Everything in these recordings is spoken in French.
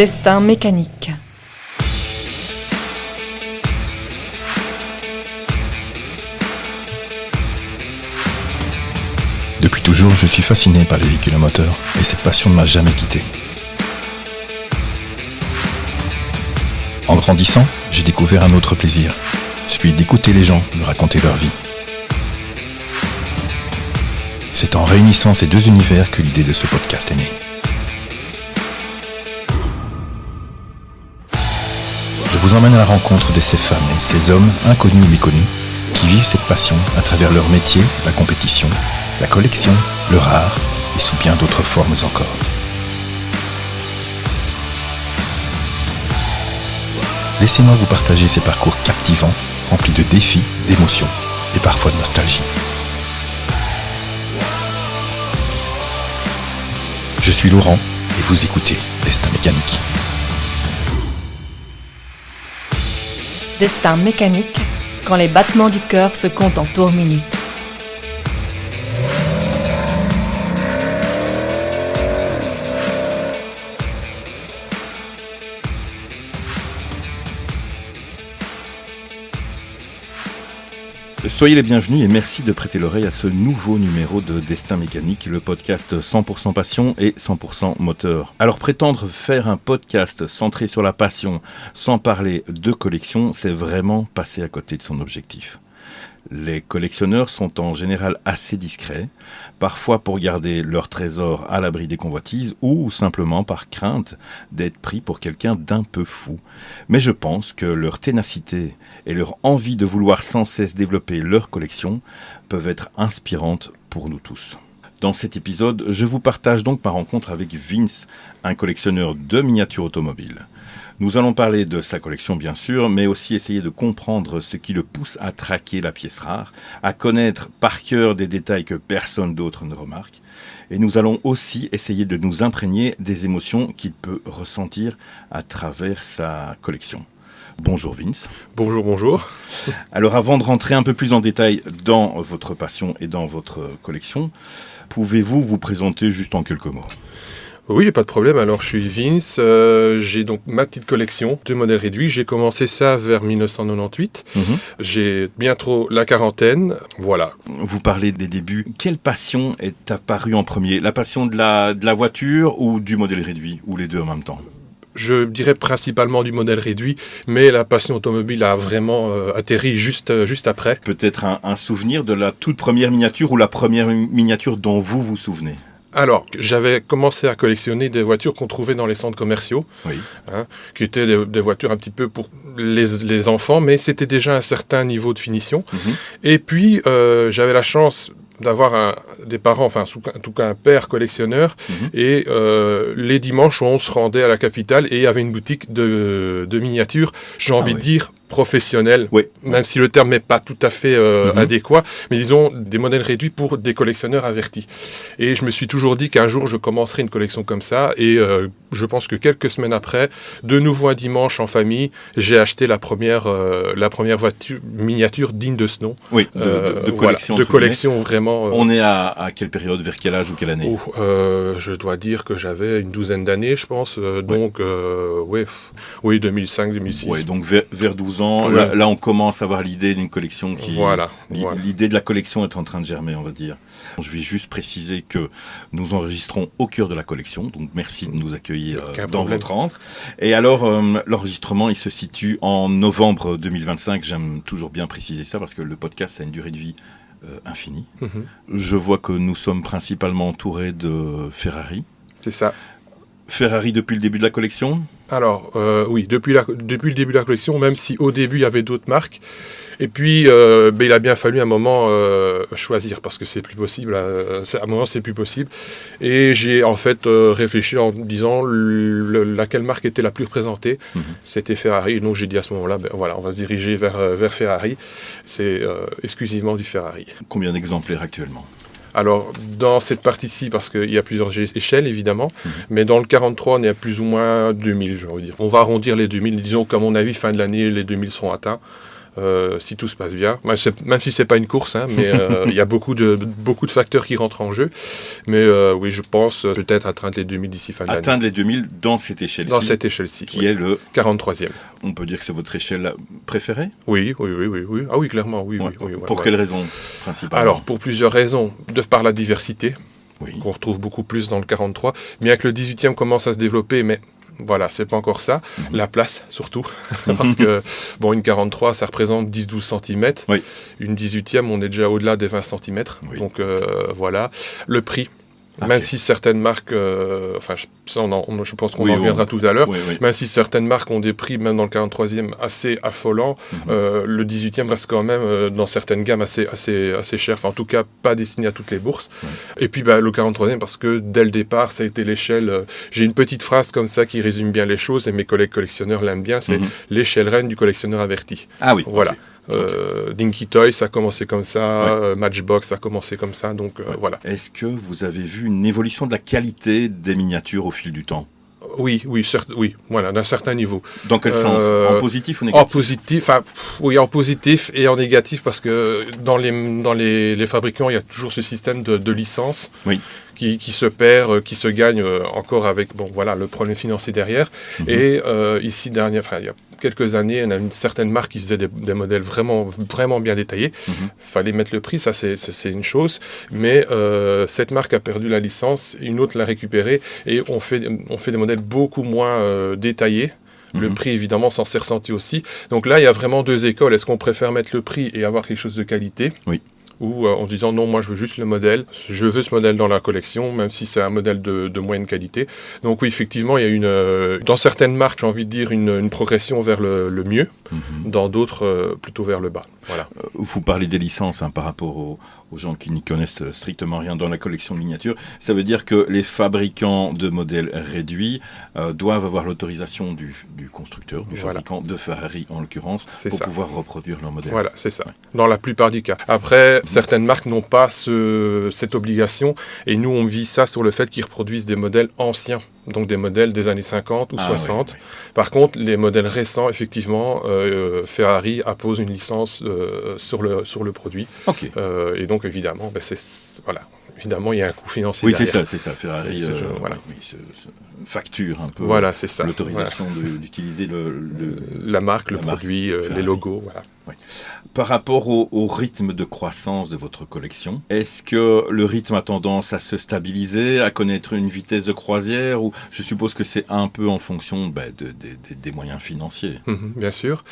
Destin mécanique. Depuis toujours, je suis fasciné par les véhicules à moteur et cette passion ne m'a jamais quitté. En grandissant, j'ai découvert un autre plaisir, celui d'écouter les gens me raconter leur vie. C'est en réunissant ces deux univers que l'idée de ce podcast est née. Je vous emmène à la rencontre de ces femmes et ces hommes, inconnus ou méconnus, qui vivent cette passion à travers leur métier, la compétition, la collection, le rare et sous bien d'autres formes encore. Laissez-moi vous partager ces parcours captivants, remplis de défis, d'émotions et parfois de nostalgie. Je suis Laurent et vous écoutez Destin mécanique. Destin mécanique, quand les battements du cœur se comptent en tours minutes. Soyez les bienvenus et merci de prêter l'oreille à ce nouveau numéro de Destin mécanique, le podcast 100% passion et 100% moteur. Alors prétendre faire un podcast centré sur la passion sans parler de collection, c'est vraiment passer à côté de son objectif. Les collectionneurs sont en général assez discrets, parfois pour garder leur trésor à l'abri des convoitises ou simplement par crainte d'être pris pour quelqu'un d'un peu fou. Mais je pense que leur ténacité et leur envie de vouloir sans cesse développer leur collection peuvent être inspirantes pour nous tous. Dans cet épisode, je vous partage donc ma rencontre avec Vince, un collectionneur de miniatures automobiles. Nous allons parler de sa collection bien sûr, mais aussi essayer de comprendre ce qui le pousse à traquer la pièce rare, à connaître par cœur des détails que personne d'autre ne remarque. Et nous allons aussi essayer de nous imprégner des émotions qu'il peut ressentir à travers sa collection. Bonjour Vince. Bonjour. Alors avant de rentrer un peu plus en détail dans votre passion et dans votre collection, pouvez-vous vous présenter juste en quelques mots ? Oui, pas de problème. Alors, je suis Vince. J'ai donc ma petite collection de modèles réduits. J'ai commencé ça vers 1998. J'ai bientôt la quarantaine. Voilà. Vous parlez des débuts. Quelle passion est apparue en premier ? La passion de la voiture ou du modèle réduit ? Ou les deux en même temps ? Je dirais principalement du modèle réduit, mais la passion automobile a vraiment atterri juste après. Peut-être un souvenir de la toute première miniature ou la première miniature dont vous vous souvenez ? Alors, j'avais commencé à collectionner des voitures qu'on trouvait dans les centres commerciaux, oui. Qui étaient des voitures un petit peu pour les enfants, mais c'était déjà un certain niveau de finition. Et puis, j'avais la chance d'avoir des parents, enfin en tout cas un père collectionneur, et les dimanches on se rendait à la capitale et il y avait une boutique de miniatures, j'ai envie de dire professionnelle, même si le terme n'est pas tout à fait adéquat, mais disons des modèles réduits pour des collectionneurs avertis. Et je me suis toujours dit qu'un jour je commencerai une collection comme ça, et je pense que quelques semaines après, de nouveau un dimanche en famille, j'ai acheté la première voiture miniature digne de ce nom. Oui, de collection. Voilà, de collection vraiment. On est à quelle période, vers quel âge ou quelle année ? Je dois dire que j'avais une douzaine d'années, je pense. Donc, 2005, 2006. Oui, donc vers 12 ans, là on commence à avoir l'idée d'une collection qui... Voilà. L'idée de la collection est en train de germer, on va dire. Je vais juste préciser que nous enregistrons au cœur de la collection, donc merci de nous accueillir dans votre antre. Et alors, l'enregistrement, il se situe en novembre 2025. J'aime toujours bien préciser ça parce que le podcast a une durée de vie infinie. Je vois que nous sommes principalement entourés de Ferrari. C'est ça. Ferrari depuis le début de la collection ? Alors, oui, depuis le début de la collection, même si au début, il y avait d'autres marques. Et puis, il a bien fallu un moment choisir, parce que c'est plus possible. À un moment, c'est plus possible. Et j'ai en fait réfléchi en me disant laquelle marque était la plus représentée. C'était Ferrari. Donc, j'ai dit à ce moment-là, on va se diriger vers Ferrari. C'est exclusivement du Ferrari. Combien d'exemplaires actuellement ? Alors, dans cette partie-ci, parce qu'il y a plusieurs échelles, évidemment, mais dans le 43, on est à plus ou moins 2000, j'ai envie de dire. On va arrondir les 2000. Disons qu'à mon avis, fin de l'année, les 2000 seront atteints. si tout se passe bien. Même si c'est pas une course, hein, mais il y a beaucoup de facteurs qui rentrent en jeu. Mais oui, je pense peut-être atteindre les 2000 d'ici fin d'année. Atteindre les 2000 dans cette échelle-ci. Dans cette échelle-ci, qui est le 43e. On peut dire que c'est votre échelle préférée ? Oui. Ah oui, clairement, oui. Pour quelle raison principalement ? Alors, pour plusieurs raisons. De par la diversité, qu'on retrouve beaucoup plus dans le 43, bien que le 18e commence à se développer, mais voilà, c'est pas encore ça. La place, surtout. Parce que, bon, une 43, ça représente 10-12 cm. Oui. Une 18e, on est déjà au-delà des 20 cm. Oui. Donc, voilà. Le prix. Okay. Même si certaines marques, je pense qu'on en reviendra tout à l'heure, même si certaines marques ont des prix, même dans le 43e, assez affolants, le 18e reste quand même, dans certaines gammes, assez cher. Enfin, en tout cas, pas destiné à toutes les bourses. Et puis, le 43e, parce que dès le départ, ça a été l'échelle... j'ai une petite phrase comme ça qui résume bien les choses, et mes collègues collectionneurs l'aiment bien, c'est l'échelle reine du collectionneur averti. Ah oui, voilà. Dinky Toys, ça a commencé comme ça, Matchbox, ça a commencé comme ça, donc voilà. Est-ce que vous avez vu une évolution de la qualité des miniatures au fil du temps ? Oui, voilà, d'un certain niveau. Dans quel sens ? En positif ou négatif ? En positif et en négatif, parce que dans les fabricants, il y a toujours ce système de licence qui se perd, qui se gagne encore avec le problème financier derrière. Et ici, il y a quelques années, on a une certaine marque qui faisait des modèles vraiment, vraiment bien détaillés. Fallait mettre le prix, ça c'est une chose. Mais cette marque a perdu la licence, une autre l'a récupérée, et on fait des modèles beaucoup moins détaillés. Le prix, évidemment, s'en s'est ressenti aussi. Donc là, il y a vraiment deux écoles. Est-ce qu'on préfère mettre le prix et avoir quelque chose de qualité ? Ou en disant non, moi je veux juste le modèle, je veux ce modèle dans la collection, même si c'est un modèle de moyenne qualité. Donc oui, effectivement, il y a dans certaines marques, j'ai envie de dire, une progression vers le mieux, dans d'autres, plutôt vers le bas. Voilà. Vous parlez des licences par rapport aux gens qui n'y connaissent strictement rien dans la collection de miniatures. Ça veut dire que les fabricants de modèles réduits doivent avoir l'autorisation du constructeur, du fabricant de Ferrari en l'occurrence, pour pouvoir reproduire leur modèle. Voilà, c'est ça. Dans la plupart des cas. Après, certaines marques n'ont pas cette obligation, et nous on vise ça sur le fait qu'ils reproduisent des modèles anciens. Donc des modèles des années 50 ou 60. Par contre, les modèles récents, effectivement, Ferrari appose une licence sur le produit. Et donc, évidemment, évidemment, il y a un coût financier derrière. C'est ça. Ferrari facture un peu l'autorisation d'utiliser la marque, le produit, les logos. Voilà. Par rapport au rythme de croissance de votre collection, est-ce que le rythme a tendance à se stabiliser, à connaître une vitesse de croisière, ou je suppose que c'est un peu en fonction des moyens financiers. Bien sûr.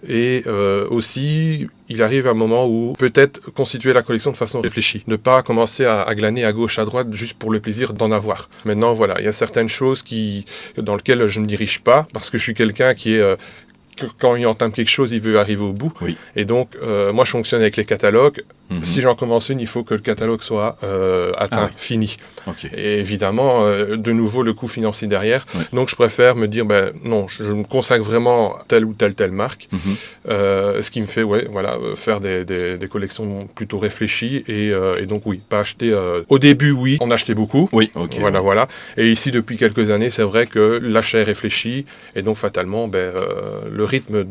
Et aussi, il arrive un moment où peut-être constituer la collection de façon réfléchie, ne pas commencer à glaner à gauche, à droite, juste pour le plaisir d'en avoir. Maintenant, voilà, il y a certaines choses dans lesquelles je ne dirige pas, parce que je suis quelqu'un qui est... quand il entame quelque chose, il veut arriver au bout. Et donc, moi, je fonctionne avec les catalogues. Si j'en commence une, il faut que le catalogue soit atteint, fini. Et évidemment, de nouveau, le coût financier derrière. Donc, je préfère me dire, non, je me consacre vraiment à telle ou telle marque. Ce qui me fait, faire des collections plutôt réfléchies. Et donc, pas acheter... Au début, on achetait beaucoup. Voilà. Et ici, depuis quelques années, c'est vrai que l'achat est réfléchi. Et donc, fatalement, le rythme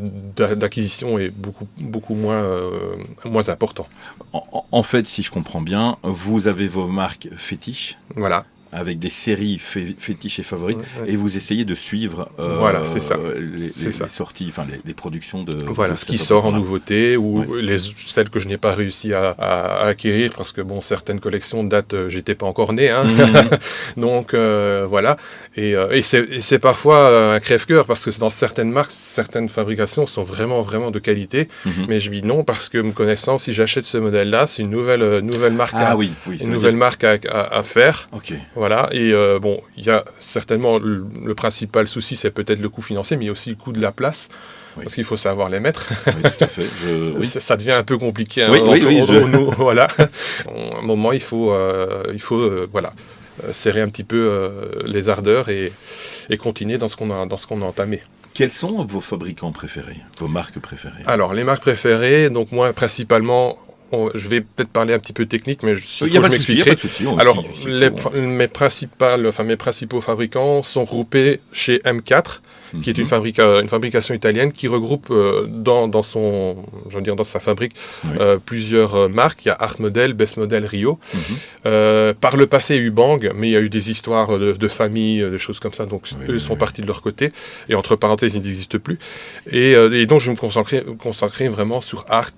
d'acquisition est beaucoup moins important. En fait, si je comprends bien, vous avez vos marques fétiches. Voilà. Avec des séries fétiches et favorites, et vous essayez de suivre les sorties, les productions de... Voilà, ce qui sort en nouveauté, ou celles que je n'ai pas réussi à acquérir, parce que certaines collections datent, j'étais pas encore né, donc voilà, et c'est parfois un crève-cœur, parce que dans certaines marques, certaines fabrications sont vraiment, vraiment de qualité, mais je dis non, parce que me connaissant, si j'achète ce modèle-là, c'est une nouvelle marque marque à faire. Voilà, et il y a certainement le principal souci, c'est peut-être le coût financier, mais il y a aussi le coût de la place, parce qu'il faut savoir les mettre. Tout à fait. Ça devient un peu compliqué. Nous, voilà. À un moment, il faut serrer un petit peu les ardeurs et continuer dans ce qu'on a entamé. Quels sont vos fabricants préférés, vos marques préférées ? Alors, les marques préférées, donc moi, principalement... je vais peut-être parler un petit peu technique, mais Il n'y a pas de souci, Alors, mes principaux fabricants sont regroupés chez M4, qui est une fabrication italienne qui regroupe dans sa fabrique plusieurs marques. Il y a Art Model, Best Model, Rio. Par le passé, il y a eu Bang, mais il y a eu des histoires de famille, des choses comme ça, donc eux sont partis de leur côté, et entre parenthèses, ils n'existent plus. Et donc, je vais me concentrer vraiment sur Art,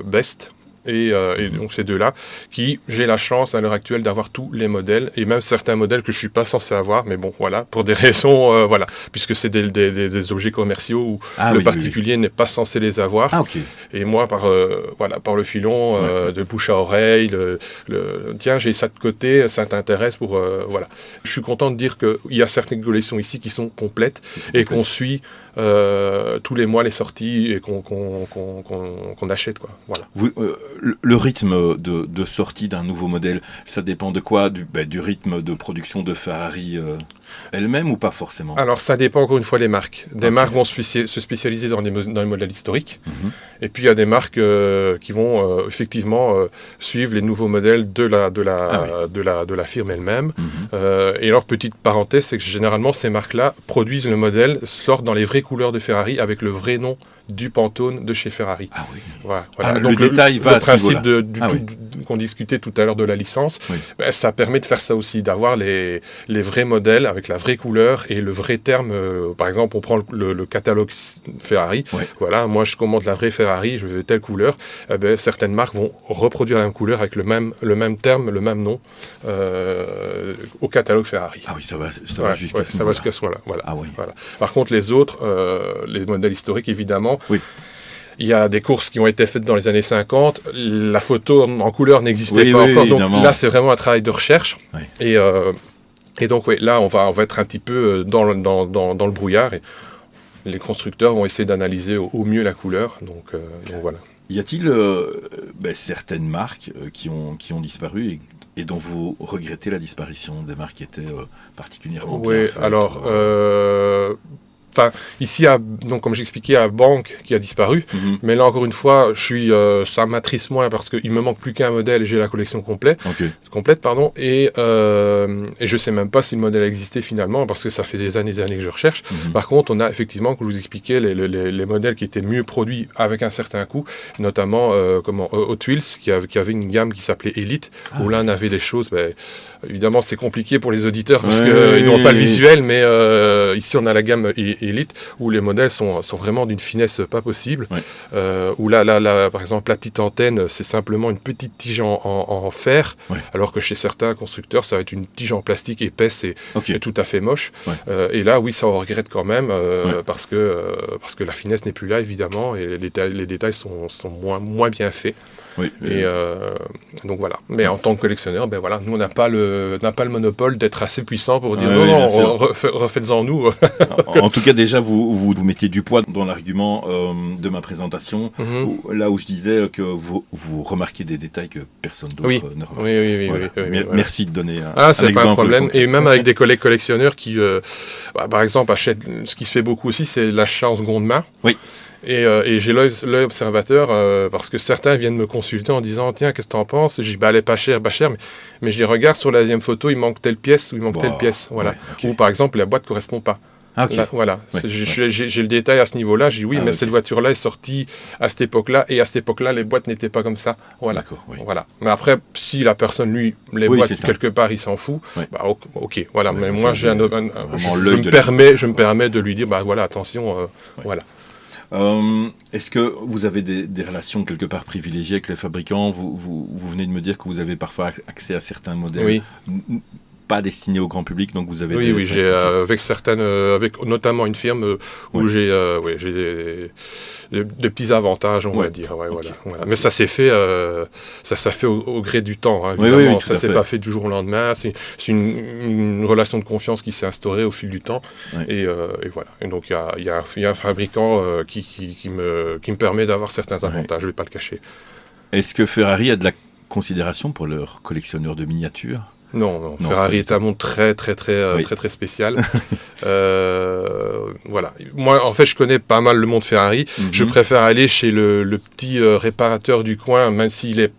Best, et donc ces deux-là, qui, j'ai la chance à l'heure actuelle d'avoir tous les modèles, et même certains modèles que je ne suis pas censé avoir, mais bon, voilà, pour des raisons, puisque c'est des objets commerciaux où le particulier n'est pas censé les avoir. Et moi, par le filon, de bouche à oreille, tiens, j'ai ça de côté, ça t'intéresse pour... voilà. Je suis content de dire qu'il y a certaines collections ici qui sont complètes, et qu'on suit tous les mois les sorties, et qu'on achète, quoi. Voilà. Le rythme de sortie d'un nouveau modèle, ça dépend de quoi ? Du rythme de production de Ferrari elle-même ou pas forcément ? Alors ça dépend encore une fois des marques. Des marques vont se spécialiser dans les modèles historiques, et puis il y a des marques qui vont effectivement suivre les nouveaux modèles de la firme elle-même. Et alors, petite parenthèse, c'est que généralement ces marques-là produisent le modèle, sortent dans les vraies couleurs de Ferrari avec le vrai nom du Pantone de chez Ferrari. Voilà. Donc le principe qu'on discutait tout à l'heure de la licence, ça permet de faire ça aussi, d'avoir les vrais modèles avec la vraie couleur et le vrai terme. Par exemple, on prend le catalogue Ferrari. Voilà, moi je commande la vraie Ferrari, je veux telle couleur. Certaines marques vont reproduire la même couleur avec le même terme, le même nom au catalogue Ferrari. Ça va jusqu'à ce moment-là. Voilà. Par contre, les autres, les modèles historiques, évidemment, il y a des courses qui ont été faites dans les années 50. La photo en couleur n'existait pas encore. Donc là, c'est vraiment un travail de recherche. Et donc, là, on va être un petit peu dans le brouillard. Et les constructeurs vont essayer d'analyser au mieux la couleur. Donc voilà. Y a-t-il certaines marques qui ont disparu et dont vous regrettez la disparition, des marques qui étaient particulièrement bien faites? Alors... ici, donc, comme j'expliquais, il y a Bang qui a disparu. Mais là, encore une fois, ça m'attriste moins parce qu'il me manque plus qu'un modèle et j'ai la collection complète. Et je sais même pas si le modèle existait finalement parce que ça fait des années que je recherche. Par contre, on a effectivement, comme je vous expliquais, les modèles qui étaient mieux produits avec un certain coût, notamment Hot Wheels qui avait une gamme qui s'appelait Elite, où là, on avait des choses... évidemment, c'est compliqué pour les auditeurs parce qu'ils n'ont pas le visuel, mais ici, on a la gamme Elite où les modèles sont vraiment d'une finesse pas possible. Où là, par exemple, la petite antenne, c'est simplement une petite tige en fer, alors que chez certains constructeurs, ça va être une tige en plastique épaisse et tout à fait moche. Et là, ça on regrette quand même parce que la finesse n'est plus là, évidemment, et les détails sont moins bien faits. Et donc voilà. Mais en tant que collectionneur, nous on n'a pas le monopole d'être assez puissant pour dire refaites-en nous. En tout cas, déjà vous mettiez du poids dans l'argument de ma présentation, là où je disais que vous remarquez des détails que personne d'autre ne remarque. Oui. Merci de donner un c'est exemple. Pas un problème. Et même avec des collègues collectionneurs qui, par exemple, achètent. Ce qui se fait beaucoup aussi, c'est l'achat en seconde main. Et j'ai l'œil observateur parce que certains viennent me consulter en disant tiens, qu'est-ce que t'en penses? Je dis elle est pas chère, mais je les regarde sur la deuxième photo, il manque telle pièce ou il manque telle pièce. Voilà. Ou par exemple la boîte correspond pas. Là, voilà. J'ai le détail à ce niveau-là. J'ai dit mais cette voiture-là est sortie à cette époque-là et à cette époque-là les boîtes n'étaient pas comme ça. Voilà. Voilà. Mais après, si la personne lui les boîtes quelque part il s'en fout, voilà. Mais moi je me permets de lui dire voilà attention, voilà. Est-ce que vous avez des relations quelque part privilégiées avec les fabricants? Vous venez de me dire que vous avez parfois accès à certains modèles pas destinés au grand public, donc vous avez j'ai avec certaines, avec notamment une firme où j'ai des petits avantages, on va dire. Voilà. Mais ça s'est fait, au gré du temps, évidemment. Ça s'est pas fait du jour au lendemain. C'est une relation de confiance qui s'est instaurée au fil du temps. Et voilà. Et donc il y a un fabricant qui me permet d'avoir certains avantages. Je vais pas le cacher. Est-ce que Ferrari a de la considération pour leurs collectionneurs de miniatures? Non, Ferrari est un monde très spécial. Voilà. Moi, en fait, je connais pas mal le monde Ferrari. Je préfère aller chez le petit réparateur du coin, même s'il est...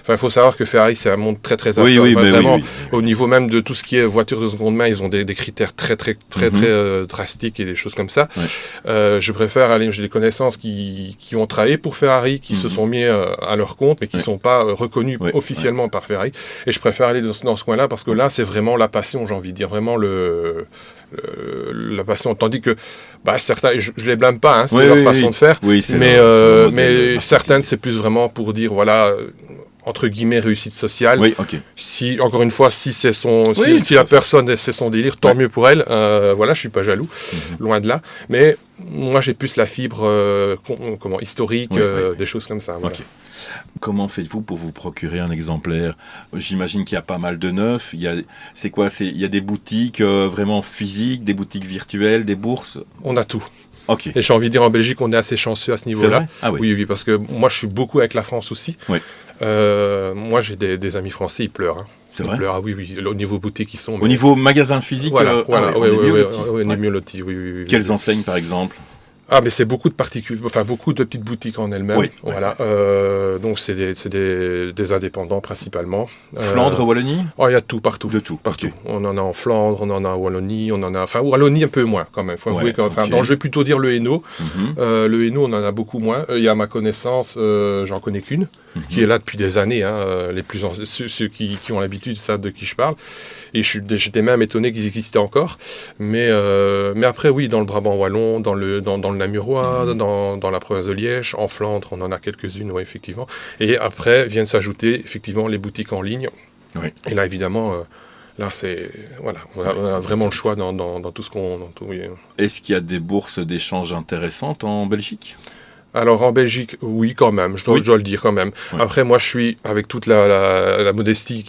Enfin, il faut savoir que Ferrari, c'est un monde très vraiment, au niveau même de tout ce qui est voiture de seconde main, ils ont des critères très drastiques et des choses comme ça. Ouais. Je préfère aller, j'ai des connaissances qui ont travaillé pour Ferrari, qui se sont mis à leur compte, mais qui ne sont pas reconnus officiellement par Ferrari. Et je préfère aller dans ce coin-là, parce que là, c'est vraiment la passion, j'ai envie de dire, vraiment la passion. Tandis que certains, je les blâme pas, c'est leur façon de faire, mais certaines, c'est plus vraiment pour dire, voilà... entre guillemets réussite sociale. Oui, okay. Si encore une fois, si la personne c'est son délire, tant mieux pour elle. Voilà, je suis pas jaloux, loin de là. Mais moi, j'ai plus la fibre historique, des choses comme ça. Voilà. Okay. Comment faites-vous pour vous procurer un exemplaire ? J'imagine qu'il y a pas mal de neufs. Il y a des boutiques vraiment physiques, des boutiques virtuelles, des bourses. On a tout. Okay. Et j'ai envie de dire, en Belgique, on est assez chanceux à ce niveau-là. Oui, parce que moi, je suis beaucoup avec la France aussi. Oui. Moi, j'ai des amis français, ils pleurent. Hein. C'est vrai ? Pleurent, oui. Au niveau boutique, ils sont... Au niveau magasin physique, on est mieux lotis. Oui. Quelles enseignes, par exemple ? Mais c'est beaucoup de beaucoup de petites boutiques en elles-mêmes. Oui, voilà. Donc c'est des indépendants principalement. Flandre, Wallonie ? Il y a tout, partout. De tout. Partout. Okay. On en a en Flandre, on en a en Wallonie, Wallonie un peu moins quand même. Faut avouer donc je vais plutôt dire le Hainaut. Le Hainaut, on en a beaucoup moins. Il y a à ma connaissance, j'en connais qu'une, qui est là depuis des années. Ceux qui ont l'habitude savent de qui je parle. Et j'étais même étonné qu'ils existaient encore. Mais après, oui, dans le Brabant wallon, dans le Namurois, dans la province de Liège, en Flandre, on en a quelques-unes, effectivement. Et après, viennent s'ajouter, effectivement, les boutiques en ligne. Oui. Et là, évidemment... Là, on a vraiment le choix dans tout ce qu'on... Oui. Est-ce qu'il y a des bourses d'échange intéressantes en Belgique ? Alors en Belgique, oui quand même, je dois le dire quand même. Oui. Après moi je suis, avec toute la modestie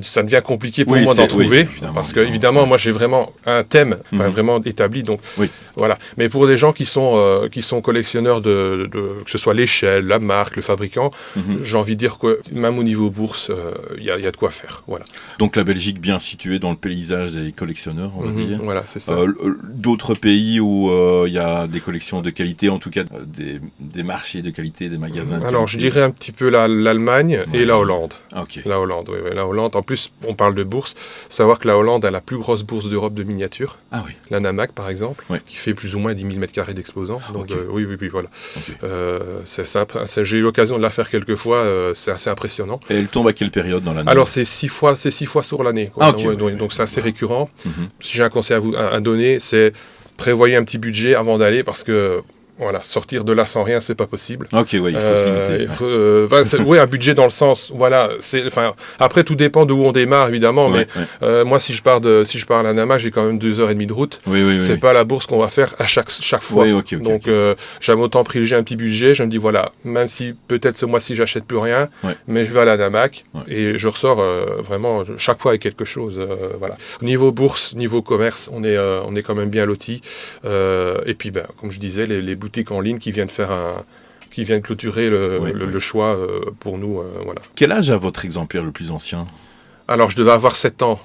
ça devient compliqué pour moi d'en trouver, parce que évidemment moi j'ai vraiment un thème vraiment établi, donc voilà. Mais pour des gens qui sont collectionneurs que ce soit l'échelle, la marque, le fabricant, j'ai envie de dire que même au niveau bourse, il y a de quoi faire. Voilà. Donc la Belgique bien située dans le paysage des collectionneurs, on va dire. Voilà, c'est ça. D'autres pays où il y a des collections de qualité, en tout cas des marchés de qualité, des magasins de Alors, qualité. je dirais un petit peu l'Allemagne et la Hollande. Okay. La Hollande, oui. La Hollande. En plus, on parle de bourse. Il faut savoir que la Hollande a la plus grosse bourse d'Europe de miniatures. Ah oui. La Namac, par exemple, qui fait plus ou moins 10 000 m² d'exposants. Donc, oui, voilà. Okay. J'ai eu l'occasion de la faire quelques fois. C'est assez impressionnant. Et elle tombe à quelle période dans l'année ? Alors, c'est 6 fois sur l'année. Donc, c'est assez récurrent. Si j'ai un conseil à donner, c'est prévoyez un petit budget avant d'aller, parce que voilà, sortir de là sans rien, c'est pas possible. Ok, il faut se limiter. Un budget dans le sens, voilà, après tout dépend d'où on démarre évidemment, mais moi si je pars à la Nama, j'ai quand même 2h30 de route. C'est pas la bourse qu'on va faire à chaque fois. Donc j'aime autant privilégier un petit budget. Je me dis voilà, même si peut-être ce mois-ci j'achète plus rien, mais je vais à la Namac et je ressors vraiment chaque fois avec quelque chose. Voilà. Niveau bourse, niveau commerce, on est quand même bien lotis. Et puis comme je disais, les boutiques en ligne qui viennent clôturer le choix pour nous. Voilà. Quel âge a votre exemplaire le plus ancien ? Alors, je devais avoir 7 ans,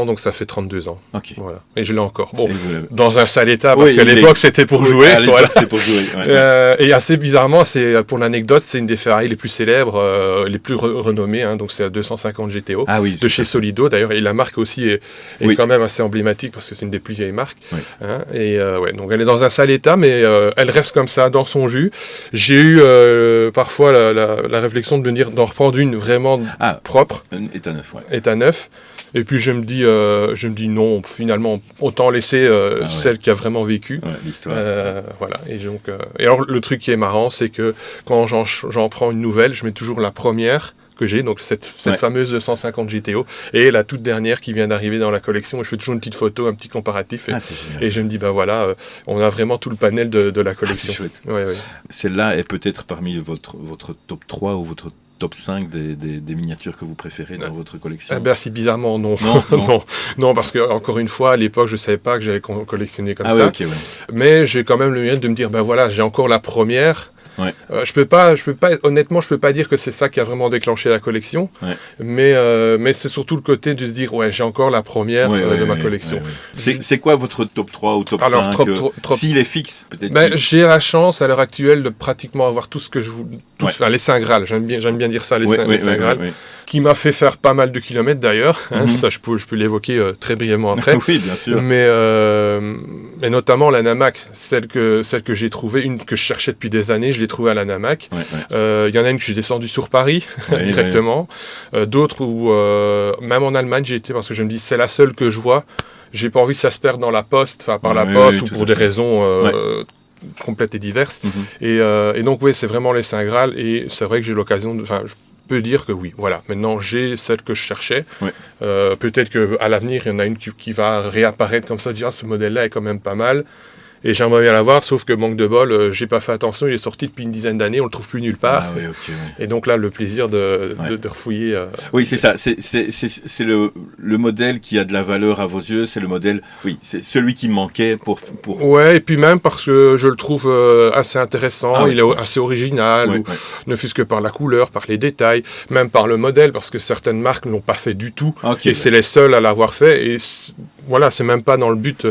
donc ça fait 32 ans. Okay. Voilà. Et je l'ai encore. Bon, dans un sale état, parce qu'à l'époque, c'était pour jouer. C'est pour jouer. Et assez bizarrement, pour l'anecdote, c'est une des Ferrari les plus célèbres, les plus renommées. Donc, c'est la 250 GTO de chez Solido, d'ailleurs. Et la marque aussi est quand même assez emblématique, parce que c'est une des plus vieilles marques. Donc, elle est dans un sale état, mais elle reste comme ça, dans son jus. J'ai eu parfois la réflexion de me dire d'en reprendre une vraiment propre. État neuf, à neuf, et puis je me dis non, finalement autant laisser celle qui a vraiment vécu. Voilà. Et donc et alors le truc qui est marrant, c'est que quand j'en prends une nouvelle, je mets toujours la première que j'ai, donc cette fameuse 150 GTO, et la toute dernière qui vient d'arriver dans la collection. Je fais toujours une petite photo, un petit comparatif, et je me dis voilà, on a vraiment tout le panel de la collection. C'est chouette. Celle-là est peut-être parmi votre top 3 ou votre top 5 des miniatures que vous préférez dans votre collection? Si bizarrement, non. Non, parce que encore une fois, à l'époque, je ne savais pas que j'allais collectionner comme ça. Mais j'ai quand même le mérite de me dire, j'ai encore la première. Ouais. Honnêtement, je peux pas dire que c'est ça qui a vraiment déclenché la collection, mais c'est surtout le côté de se dire, j'ai encore la première de ma collection. C'est quoi votre top 3 ou top 5 s'il est fixe, peut-être? J'ai la chance, à l'heure actuelle, de pratiquement avoir tout ce que je voulais. Les Saint Graal, j'aime bien dire ça, les Saint Graal, qui m'a fait faire pas mal de kilomètres d'ailleurs, ça je peux l'évoquer très brièvement après. Oui, bien sûr. Mais notamment la Namac, celle que j'ai trouvée, une que je cherchais depuis des années, je l'ai trouvée à la Namac. Il y en a une que j'ai descendue sur Paris directement, d'autres où même en Allemagne j'ai été, parce que je me dis c'est la seule que je vois, j'ai pas envie que ça se perde dans la poste, par la poste ou pour des raisons complètes et diverses. Et donc c'est vraiment les Saint Graal, et c'est vrai que j'ai l'occasion de... je peux dire que oui, voilà, maintenant j'ai celle que je cherchais. Peut-être qu'à l'avenir, il y en a une qui va réapparaître comme ça, dire ce modèle-là est quand même pas mal. Et j'aimerais bien l'avoir, sauf que manque de bol, j'ai pas fait attention, il est sorti depuis une dizaine d'années, on le trouve plus nulle part. Et donc là, le plaisir de refouiller... Oui, c'est ça, c'est le modèle qui a de la valeur à vos yeux, c'est le modèle, c'est celui qui manquait pour... Ouais, et puis même parce que je le trouve assez intéressant, il est assez original, ne fût-ce que par la couleur, par les détails, même par le modèle, parce que certaines marques ne l'ont pas fait du tout, et c'est les seuls à l'avoir fait, et voilà, c'est même pas dans le but...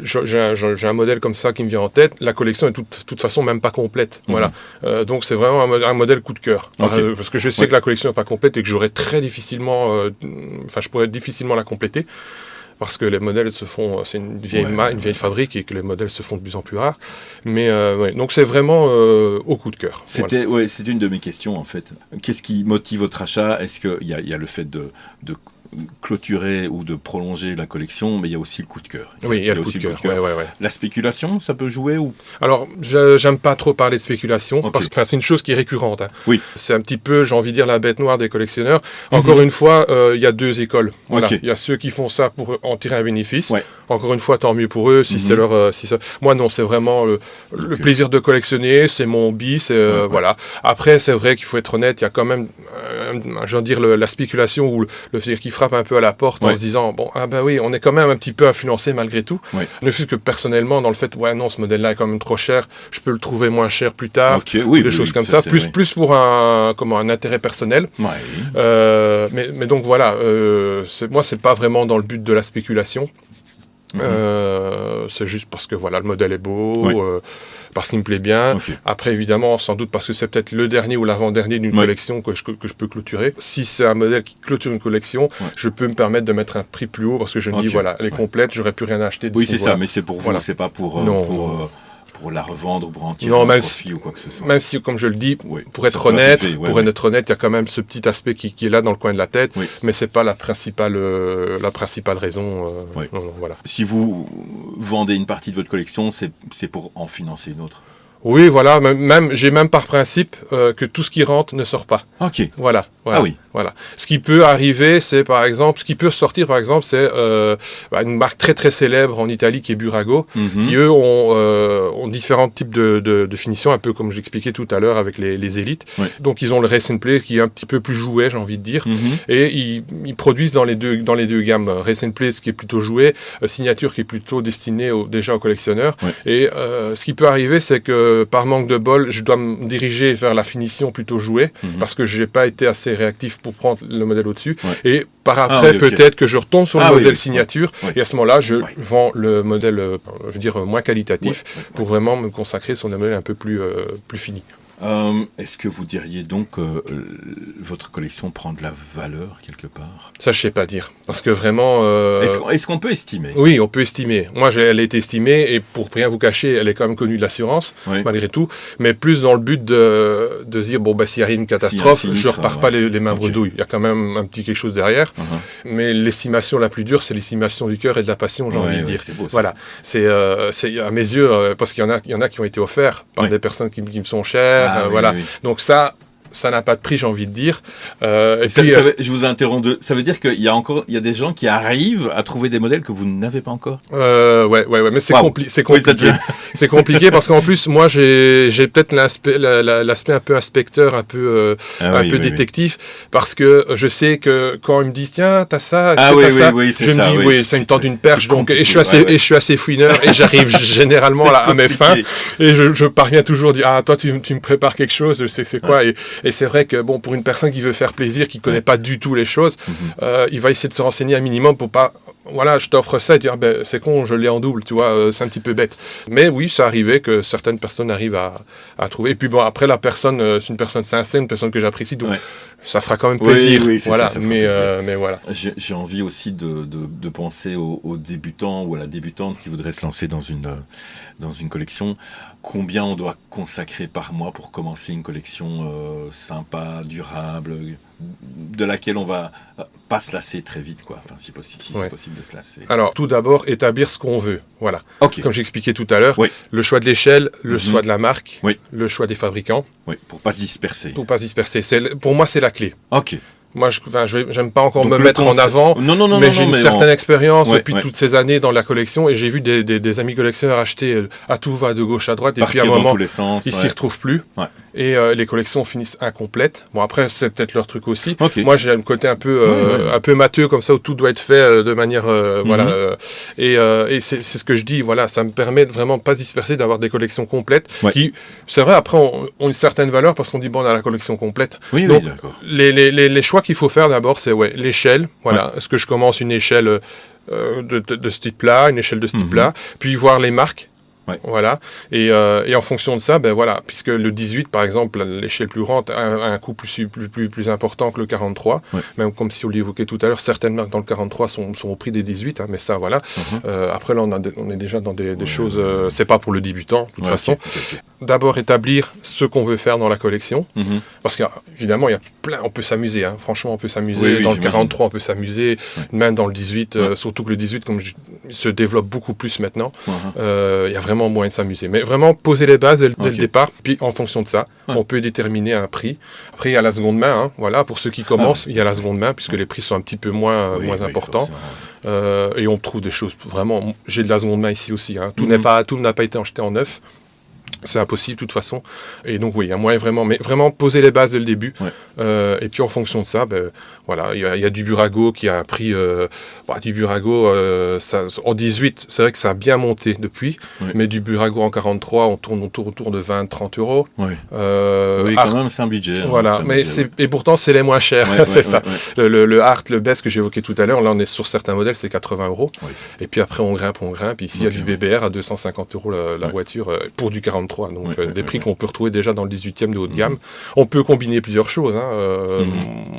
J'ai un modèle comme ça qui me vient en tête, la collection est de toute façon même pas complète. Voilà. Donc c'est vraiment un modèle coup de cœur. Parce que je sais que la collection n'est pas complète et que j'aurais très difficilement... je pourrais difficilement la compléter. Parce que les modèles se font... C'est une vieille fabrique et que les modèles se font de plus en plus rares. Mais donc c'est vraiment au coup de cœur. C'est une de mes questions en fait. Qu'est-ce qui motive votre achat? Est-ce qu'il y a le fait de clôturer ou de prolonger la collection, mais il y a aussi le coup de cœur. Oui, il y a le coup de cœur. La spéculation, ça peut jouer ou... Alors, j'aime pas trop parler de spéculation, parce que c'est une chose qui est récurrente. Oui. C'est un petit peu, j'ai envie de dire, la bête noire des collectionneurs. Encore une fois, il y a deux écoles. Voilà. Il y a ceux qui font ça pour en tirer un bénéfice. Encore une fois, tant mieux pour eux, si c'est leur... Moi, non, c'est vraiment le plaisir de collectionner, c'est mon hobby, voilà. Après, c'est vrai qu'il faut être honnête, il y a quand même, je veux dire, la spéculation ou le fait qui frappe un peu à la porte en se disant on est quand même un petit peu influencé malgré tout. Ne fût-ce que personnellement dans le fait ce modèle-là est quand même trop cher, je peux le trouver moins cher plus tard, des choses comme ça, plus pour un intérêt personnel. Mais donc voilà, moi c'est pas vraiment dans le but de la spéculation. C'est juste parce que le modèle est beau, parce qu'il me plaît bien. Après, évidemment, sans doute parce que c'est peut-être le dernier ou l'avant-dernier d'une collection que je peux clôturer. Si c'est un modèle qui clôture une collection, je peux me permettre de mettre un prix plus haut parce que je me dis, elle est complète, j'aurais plus rien à acheter. C'est ça, mais c'est pour vous, c'est pas pour la revendre ou pour en tirer un profit ou quoi que ce soit. Même si, comme je le dis, pour être honnête, il y a quand même ce petit aspect qui est là dans le coin de la tête, mais c'est pas la principale raison. Voilà. Si vous vendez une partie de votre collection, c'est pour en financer une autre. Oui, voilà. J'ai même par principe que tout ce qui rentre ne sort pas. Voilà. Ah oui. Voilà. Ce qui peut arriver, c'est ce qui peut sortir, par exemple, c'est une marque très très célèbre en Italie qui est Burago, qui eux ont différents types de finitions, un peu comme je l'expliquais tout à l'heure avec les élites. Donc ils ont le Race and Play qui est un petit peu plus jouet, j'ai envie de dire, et ils produisent dans les deux gammes. Race and Play, ce qui est plutôt jouet, Signature qui est plutôt destiné déjà aux collectionneurs. Et ce qui peut arriver, c'est que par manque de bol, je dois me diriger vers la finition plutôt jouet, parce que j'ai pas été assez réactif pour prendre le modèle au-dessus. Et par après, peut-être que je retombe sur le modèle signature. Et à ce moment-là, je vends le modèle, moins qualitatif pour vraiment me consacrer sur un modèle un peu plus fini. Est-ce que vous diriez donc que votre collection prend de la valeur quelque part? Ça, je sais pas dire. Parce que vraiment... Est-ce qu'on peut estimer? Oui, on peut estimer. Moi, elle a été estimée, et pour rien vous cacher, elle est quand même connue de l'assurance, malgré tout. Mais plus dans le but de se dire, s'il arrive une catastrophe, je repars pas les mains bredouilles. Il y a quand même un petit quelque chose derrière. Mais l'estimation la plus dure, c'est l'estimation du cœur et de la passion, j'ai envie de dire. C'est beau, voilà. C'est à mes yeux, parce qu'il y en a qui ont été offerts par des personnes qui me sont chères. Donc ça, ça n'a pas de prix, j'ai envie de dire. Je vous interromps. Ça veut dire qu'il y a des gens qui arrivent à trouver des modèles que vous n'avez pas encore. Ouais, mais c'est compliqué. C'est compliqué parce qu'en plus, moi, j'ai peut-être l'aspect un peu inspecteur, un peu détective, parce que je sais que quand ils me disent tiens, t'as ça, est-ce que t'as ça, je me dis ça me tend d'une perche, donc et je suis assez fouineur et j'arrive généralement à mes fins et je parviens toujours à dire toi tu me prépares quelque chose, je sais c'est quoi et c'est vrai que bon, pour une personne qui veut faire plaisir, qui connaît pas du tout les choses, il va essayer de se renseigner un minimum pour pas je t'offre ça et dire c'est con, je l'ai en double, tu vois, c'est un petit peu bête. Mais oui, ça arrivait que certaines personnes arrivent à trouver. Et puis bon, après la personne, c'est une personne sincère, une personne que j'apprécie, donc ça fera quand même plaisir. Oui, voilà. Ça mais voilà. J'ai envie aussi de penser aux débutants ou à la débutante qui voudrait se lancer dans une collection. Combien on doit consacrer par mois pour commencer une collection sympa, durable, de laquelle on va pas se lasser très vite, quoi. Enfin, si c'est possible de se lasser. Alors, tout d'abord, établir ce qu'on veut. Voilà. Okay. Comme j'expliquais tout à l'heure, le choix de l'échelle, le choix de la marque, le choix des fabricants. Oui, pour pas se disperser. Pour moi, c'est la clé. Ok. Moi, j'aime pas encore me mettre en avant, mais j'ai une certaine expérience depuis toutes ces années dans la collection et j'ai vu des amis collectionneurs acheter à tout va de gauche à droite et puis à un moment, ils s'y retrouvent plus et les collections finissent incomplètes. Bon, après, c'est peut-être leur truc aussi. Okay. Moi, j'ai un côté un peu matheux comme ça où tout doit être fait de manière et c'est ce que je dis. Voilà, ça me permet de vraiment pas se disperser, d'avoir des collections complètes qui, c'est vrai, après ont une certaine valeur parce qu'on dit on a la collection complète. Donc les choix qu'il faut faire d'abord, c'est l'échelle. Voilà, est-ce que je commence une échelle de ce type-là, une échelle de ce type-là, puis voir les marques. Voilà, et en fonction de ça, puisque le 18 par exemple, l'échelle plus grande a un coût plus important que le 43, même comme si on l'évoquait tout à l'heure, certaines marques dans le 43 sont au prix des 18, mais ça voilà. Après là on est déjà dans des choses, c'est pas pour le débutant de toute façon. Okay. D'abord établir ce qu'on veut faire dans la collection, parce qu'évidemment il y a plein, on peut s'amuser, franchement on peut s'amuser, dans le 43 on peut s'amuser, même dans le 18, surtout que le 18 comme se développe beaucoup plus maintenant, il y a vraiment moyen de s'amuser, mais vraiment poser les bases dès le départ, puis en fonction de ça, on peut déterminer un prix. Après il y a la seconde main, voilà, pour ceux qui commencent, il y a la seconde main, puisque les prix sont un petit peu moins importants, et on trouve des choses vraiment, j'ai de la seconde main ici aussi, tout n'a pas été acheté en neuf. C'est impossible de toute façon. Et donc oui, il y a moyen vraiment poser les bases dès le début. Et puis en fonction de ça, il y a du Burago qui a un prix. Du Burago, en 18, c'est vrai que ça a bien monté depuis. Mais du Burago en 43, on tourne autour de 20-30 €. Quand même, c'est un budget. Voilà, et pourtant c'est les moins chers. C'est ça. Le Art, le Best que j'évoquais tout à l'heure, là on est sur certains modèles, c'est 80 €. Et puis après on grimpe. Ici il y a du BBR à 250 € la voiture pour du 43. Donc des prix qu'on peut retrouver déjà dans le 18e de haut de gamme. On peut combiner plusieurs choses.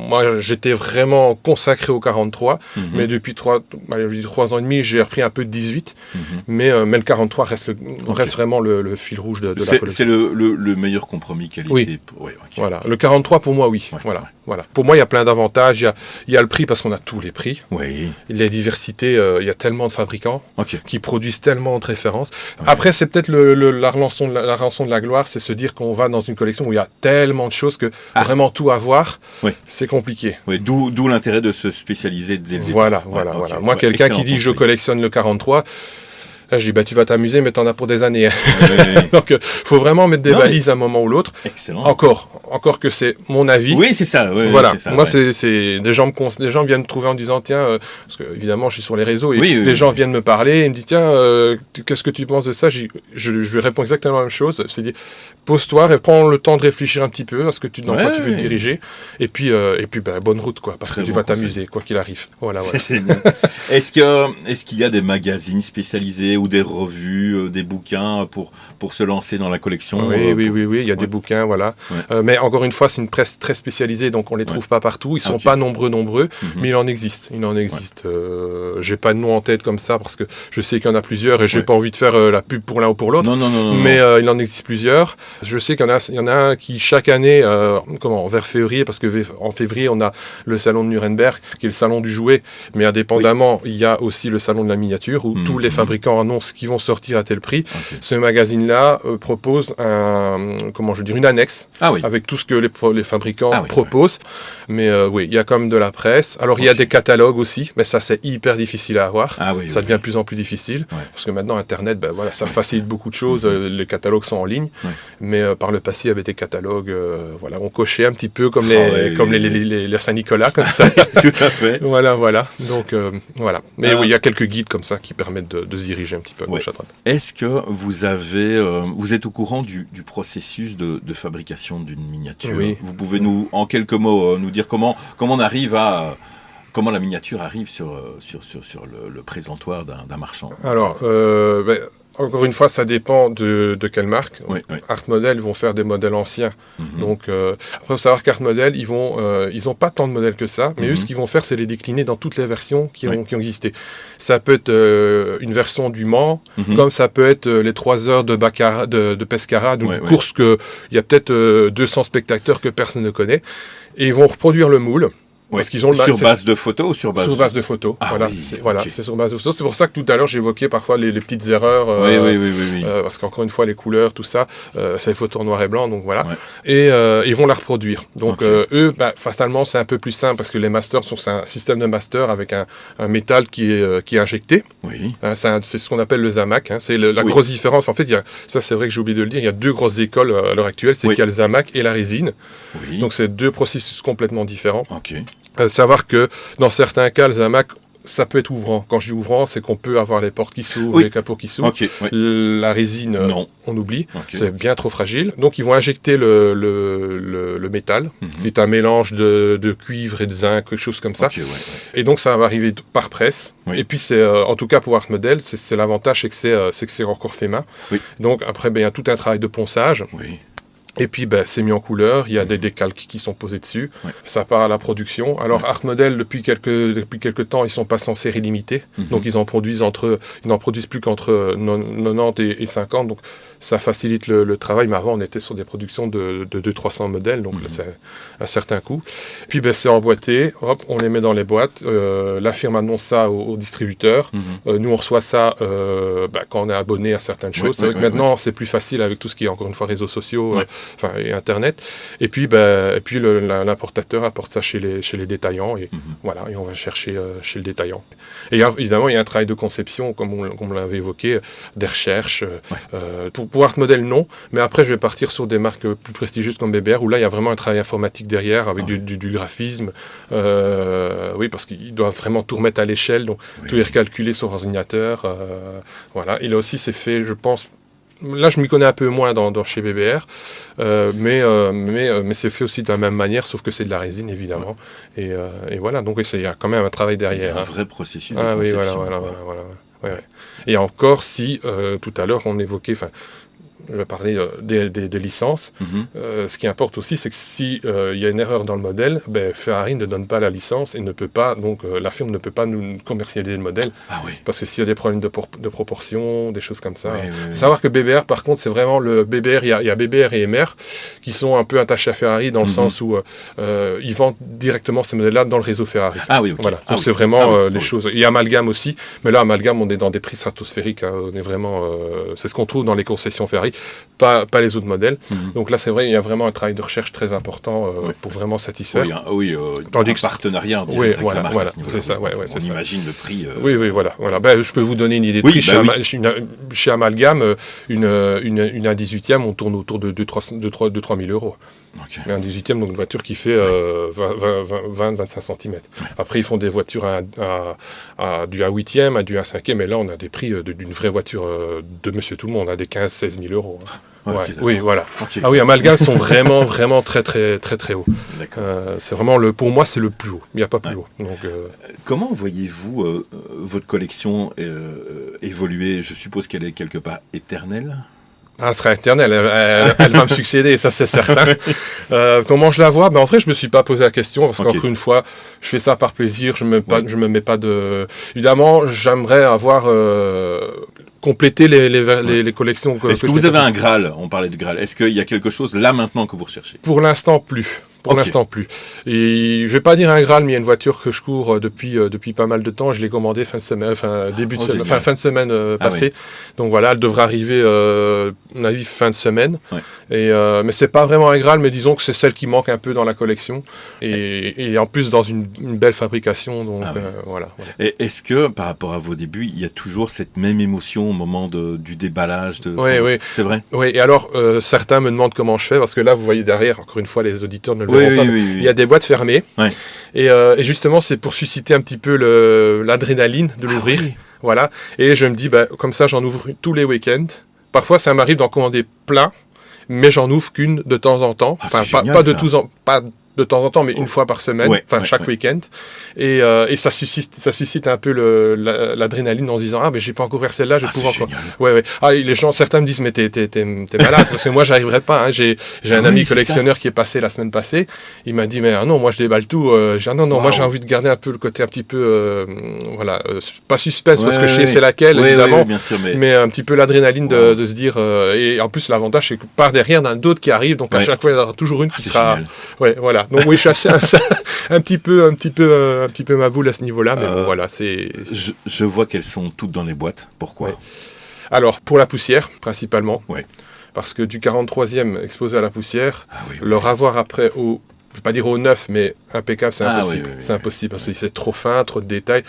Moi, j'étais vraiment consacré au 43, mais depuis 3 ans et demi, j'ai repris un peu de 18. Mais le 43 reste vraiment le fil rouge de la collection. C'est le meilleur compromis qualité. Oui. Voilà. Le 43, pour moi, oui. Voilà. Pour moi, il y a plein d'avantages. Il y a le prix parce qu'on a tous les prix. La diversité, il y a tellement de fabricants qui produisent tellement de références. Après, c'est peut-être la rançon de la gloire, c'est se dire qu'on va dans une collection où il y a tellement de choses que vraiment tout avoir, c'est compliqué. D'où l'intérêt de se spécialiser dès le début. Voilà. Moi, quelqu'un qui dit je collectionne le 43, là, je dis tu vas t'amuser, mais t'en as pour des années. Donc, faut vraiment mettre des balises à un moment ou l'autre. Excellent. Encore que c'est mon avis. Oui, c'est ça. Voilà. C'est ça, moi, c'est des gens viennent me trouver en disant tiens, parce que évidemment, je suis sur les réseaux et des gens viennent me parler et me disent tiens, qu'est-ce que tu penses de ça? Je lui réponds exactement la même chose. C'est dire pose-toi et prends le temps de réfléchir un petit peu à ce que dans quoi tu veux te diriger. Et puis bonne route, quoi, parce que tu vas t'amuser, quoi qu'il arrive. Voilà. Est-ce qu'il y a des magazines spécialisés ou des revues, des bouquins pour se lancer dans la collection? Oui, il y a des bouquins, voilà. Mais encore une fois, c'est une presse très spécialisée, donc on les trouve pas partout. Ils sont pas nombreux, mais il en existe. J'ai pas de nom en tête comme ça parce que je sais qu'il y en a plusieurs et j'ai pas envie de faire la pub pour l'un ou pour l'autre. Non. Mais il en existe plusieurs. Je sais qu'il y en a un qui chaque année, vers février, parce que en février on a le salon de Nuremberg qui est le salon du jouet, mais indépendamment il y a aussi le salon de la miniature où tous les fabricants annonce qui vont sortir à tel prix. Okay. Ce magazine-là propose une annexe avec tout ce que les fabricants proposent. Mais il y a quand même de la presse. Alors, il y a des catalogues aussi, mais ça, c'est hyper difficile à avoir. Ça devient de plus en plus difficile, parce que maintenant, Internet, ça facilite beaucoup de choses. Les catalogues sont en ligne, mais par le passé, il y avait des catalogues, on cochait un petit peu comme les Saint-Nicolas, comme ça. Tout à fait. Voilà. Donc, Mais il y a quelques guides comme ça qui permettent de se diriger un petit peu à gauche à droite. Est-ce que vous êtes au courant du processus de fabrication d'une miniature ? Vous pouvez en quelques mots, nous dire comment la miniature arrive sur le présentoir d'un marchand ? Alors, encore une fois, ça dépend de quelle marque. Art Model vont faire des modèles anciens. Donc, après, il faut savoir qu'Art Model, ils ont pas tant de modèles que ça, mais eux, ce qu'ils vont faire, c'est les décliner dans toutes les versions qui ont existé. Ça peut être une version du Mans, comme ça peut être les 3 heures de Pescara, donc une course qu'il y a peut-être 200 spectateurs que personne ne connaît. Et ils vont reproduire le moule. Parce qu'ils ont sur base de photos ou sur base de photos. C'est sur base de photos. C'est pour ça que tout à l'heure j'évoquais parfois les petites erreurs. Parce qu'encore une fois les couleurs, tout ça, c'est les photos en noir et blanc, donc voilà. Et ils vont la reproduire. Donc eux, fatalement, c'est un peu plus simple parce que les masters sont un système de master avec un métal qui est injecté. C'est ce qu'on appelle le Zamac. C'est la grosse différence. En fait, ça c'est vrai que j'ai oublié de le dire. Il y a 2 grosses écoles à l'heure actuelle. C'est qu'il y a le Zamac et la résine. Donc c'est 2 processus complètement différents. Savoir que dans certains cas, le Zamac, ça peut être ouvrant. Quand je dis ouvrant, c'est qu'on peut avoir les portes qui s'ouvrent, les capots qui s'ouvrent. La résine, on oublie. C'est bien trop fragile. Donc, ils vont injecter le métal, qui est un mélange de cuivre et de zinc, quelque chose comme ça. Et donc, ça va arriver par presse. Et puis, en tout cas, pour Art Model, c'est l'avantage, c'est que c'est encore fait main. Donc, après, il y a tout un travail de ponçage. Et puis, c'est mis en couleur, il y a des décalques qui sont posés dessus, ça part à la production. Alors, Art Model, depuis quelques temps, ils sont passés en série limitée, donc ils n'en produisent plus qu'entre 90 et 50, donc ça facilite le travail, mais avant, on était sur des productions de 200-300 modèles, donc là, c'est un certain coût. Puis, c'est emboîté, hop, on les met dans les boîtes, la firme annonce ça aux distributeurs, nous, on reçoit ça quand on est abonné à certaines choses. C'est vrai que maintenant, c'est plus facile avec tout ce qui est, encore une fois, réseaux sociaux, et Internet, et puis l'importateur apporte ça chez les détaillants, et et on va chercher chez le détaillant. Et évidemment, il y a un travail de conception, comme on l'avait évoqué, des recherches. Pour Art Model, non, mais après, je vais partir sur des marques plus prestigieuses comme BBR, où là, il y a vraiment un travail informatique derrière, avec du graphisme, parce qu'ils doivent vraiment tout remettre à l'échelle, donc tout est recalculé sur ordinateur. Et là aussi, c'est fait, je pense. Là, je m'y connais un peu moins chez BBR, mais c'est fait aussi de la même manière, sauf que c'est de la résine, évidemment. Et voilà, donc il y a quand même un travail derrière. Un vrai processus de conception. Voilà. Et encore, si, tout à l'heure, on évoquait... Je vais parler des licences. Ce qui importe aussi, c'est que si il y a une erreur dans le modèle, Ferrari ne donne pas la licence et ne peut pas, donc la firme ne peut pas nous commercialiser le modèle. Parce que s'il y a des problèmes de proportion, des choses comme ça. Il faut savoir que BBR, par contre, c'est vraiment le BBR. Il y a BBR et MR qui sont un peu attachés à Ferrari dans le sens où ils vendent directement ces modèles-là dans le réseau Ferrari. Voilà. Donc c'est vraiment les choses. Il y a Amalgam aussi, mais là, Amalgam, on est dans des prix stratosphériques. On est vraiment. C'est ce qu'on trouve dans les concessions Ferrari. Pas les autres modèles. Donc là, c'est vrai, il y a vraiment un travail de recherche très important pour vraiment satisfaire. Tandis que partenariat direct avec la marque. C'est ça. On imagine le prix. Voilà. Je peux vous donner une idée de prix. Chez Amalgam, une 1/18e, on tourne autour de 2-3 000 euros. Mais un 18e, donc une voiture qui fait 20-25 cm. Après, ils font des voitures du 1/8e, du 1/5e, et là, on a des prix d'une vraie voiture de Monsieur Tout le Monde, on a des 15-16 000 euros. Voilà. Amalgam sont vraiment, vraiment très, très, très, très hauts. C'est vraiment pour moi, c'est le plus haut. Il n'y a pas plus haut. Donc, comment voyez-vous votre collection évoluer ? Je suppose qu'elle est quelque part éternelle. Elle sera éternelle, elle va me succéder, ça c'est certain. Comment je la vois ? En vrai, je me suis pas posé la question, parce qu'encore une fois, je fais ça par plaisir, je me mets pas de... Évidemment, j'aimerais avoir... compléter les collections. Est-ce que vous avez un Graal ? On parlait de Graal. Est-ce qu'il y a quelque chose là maintenant que vous recherchez ? Pour l'instant, plus. Pour l'instant, plus. Et je vais pas dire un Graal, mais il y a une voiture que je cours depuis pas mal de temps. Je l'ai commandée fin de semaine passée. Donc voilà, elle devrait arriver, à mon avis, fin de semaine. Ouais. Mais c'est pas vraiment un Graal, mais disons que c'est celle qui manque un peu dans la collection. Et en plus, dans une belle fabrication. Donc voilà. Et est-ce que, par rapport à vos débuts, il y a toujours cette même émotion au moment du déballage Oui. C'est vrai? Oui, et alors, certains me demandent comment je fais, parce que là, vous voyez derrière, encore une fois, les auditeurs ne le verront pas, il y a des boîtes fermées. Ouais. Et justement, c'est pour susciter un petit peu l'adrénaline de l'ouvrir. Oui. Voilà. Et je me dis, comme ça, j'en ouvre tous les week-ends. Parfois, ça m'arrive d'en commander plein, mais j'en ouvre qu'une de temps en temps. Enfin, pas de temps en temps, mais une fois par semaine, chaque week-end. Et ça suscite un peu l'adrénaline en se disant, mais j'ai pas encore ouvert celle-là, je vais pouvoir encore. Ouais. Ah, les gens, certains me disent, mais t'es malade, parce que moi, j'arriverai pas, hein. J'ai un ami collectionneur qui est passé la semaine passée. Il m'a dit, mais non, moi, je déballe tout. Moi, j'ai envie de garder un peu le côté un petit peu, pas suspense, parce que je sais c'est laquelle, évidemment. Bien sûr, mais un petit peu l'adrénaline de se dire, et en plus, l'avantage, c'est que par derrière, il y en a d'autres qui arrivent, donc à chaque fois, il y en aura toujours une qui sera. Ouais, voilà. Donc oui, je suis assez un petit peu ma boule à ce niveau-là, mais bon, voilà, c'est. Je vois qu'elles sont toutes dans les boîtes. Pourquoi ? Alors pour la poussière principalement. Oui. Parce que du 43e exposé à la poussière, leur avoir après au, je ne vais pas dire au neuf, mais impeccable, c'est impossible. C'est impossible parce que c'est trop fin, trop de détails.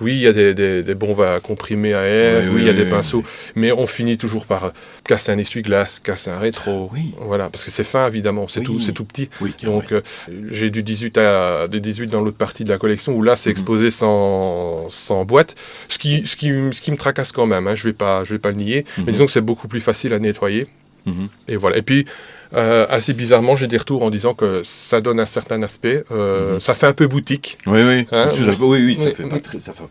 Oui, il y a des bombes à comprimer à air, il y a des pinceaux, mais on finit toujours par casser un essuie-glace, casser un rétro. Voilà, parce que c'est fin, évidemment, c'est tout petit. Donc, j'ai du 18 dans l'autre partie de la collection où là, c'est exposé sans boîte, ce qui me tracasse quand même, hein, je vais pas le nier, mais disons que c'est beaucoup plus facile à nettoyer. Et voilà. Et puis, assez bizarrement, j'ai des retours en disant que ça donne un certain aspect. Ça fait un peu boutique. Oui. Hein, ça fait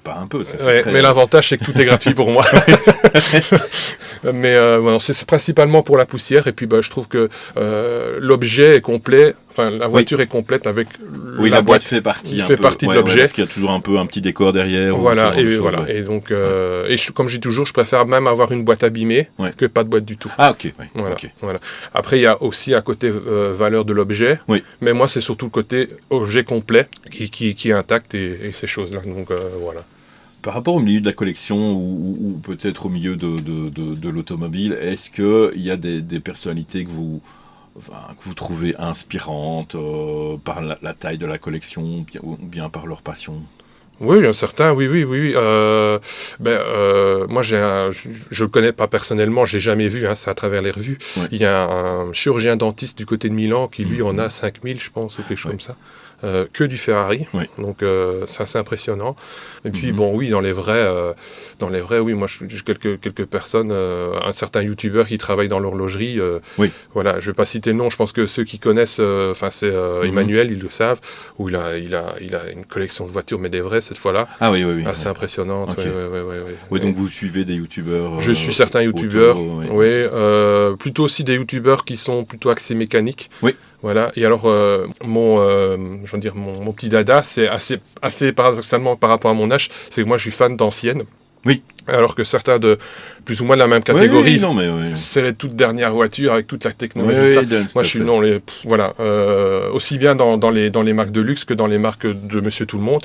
pas un peu. Ça fait très... Mais l'avantage, c'est que tout est gratuit pour moi. Mais c'est principalement pour la poussière. Et puis, je trouve que l'objet est complet. Enfin, la voiture est complète avec la boîte fait partie de l'objet. Parce qu'il y a toujours un petit décor derrière. Voilà. Et donc, comme je dis toujours, je préfère même avoir une boîte abîmée que pas de boîte du tout. Ah, ok. Voilà. Après, il y a aussi à côté valeur de l'objet. Mais moi, c'est surtout le côté objet complet qui est intact et ces choses-là. Donc, voilà. Par rapport au milieu de la collection ou peut-être au milieu de l'automobile, est-ce qu'il y a des personnalités que vous trouvez inspirantes par la taille de la collection ou bien par leur passion ? Oui, il y en a certains, oui. Moi, je le connais pas personnellement, je l'ai jamais vu, c'est à travers les revues. Il y a un chirurgien dentiste du côté de Milan qui, lui, en a 5000, je pense, ou quelque chose comme ça. Que du Ferrari, donc c'est assez impressionnant. Et puis dans les vrais, oui, moi j'ai quelques personnes, un certain youtubeur qui travaille dans l'horlogerie. Voilà, je vais pas citer le nom. Je pense que ceux qui connaissent, c'est Emmanuel, ils le savent. Où il a une collection de voitures, mais des vraies cette fois-là. Assez impressionnante. Oui, donc vous suivez des youtubeurs. Je suis certains youtubeurs. Plutôt aussi des youtubeurs qui sont plutôt axés mécaniques. Voilà. Et alors, mon petit dada, c'est assez paradoxalement par rapport à mon âge, c'est que moi, je suis fan d'anciennes. Alors que certains de plus ou moins de la même catégorie, c'est les toutes dernières voitures avec toute la technologie. Moi, je suis aussi bien dans les marques de luxe que dans les marques de Monsieur Tout le Monde.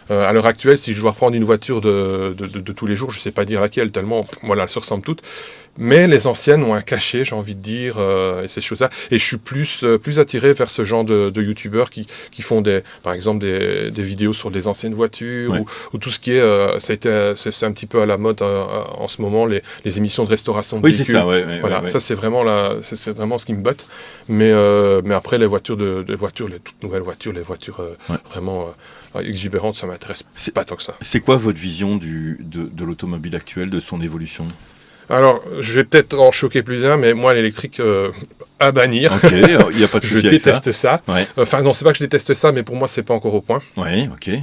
À l'heure actuelle, si je dois reprendre une voiture de tous les jours, je ne sais pas dire laquelle, tellement elles se ressemblent toutes. Mais les anciennes ont un cachet, j'ai envie de dire, et ces choses-là. Et je suis plus attiré vers ce genre de youtubeurs qui font par exemple des vidéos sur des anciennes voitures ou tout ce qui est, c'est un petit peu à la mode en ce moment, les émissions de restauration de véhicules. C'est ça, ça c'est vraiment ce qui me botte. Mais après les voitures les toutes nouvelles voitures, les voitures vraiment exubérantes, ça m'intéresse pas tant que ça. C'est quoi votre vision de l'automobile actuelle, de son évolution ? Alors, je vais peut-être en choquer plus un, mais moi, l'électrique, à bannir. Ok, il n'y a pas de souci. Je déteste ça. Enfin, non, c'est pas que je déteste ça, mais pour moi, c'est pas encore au point.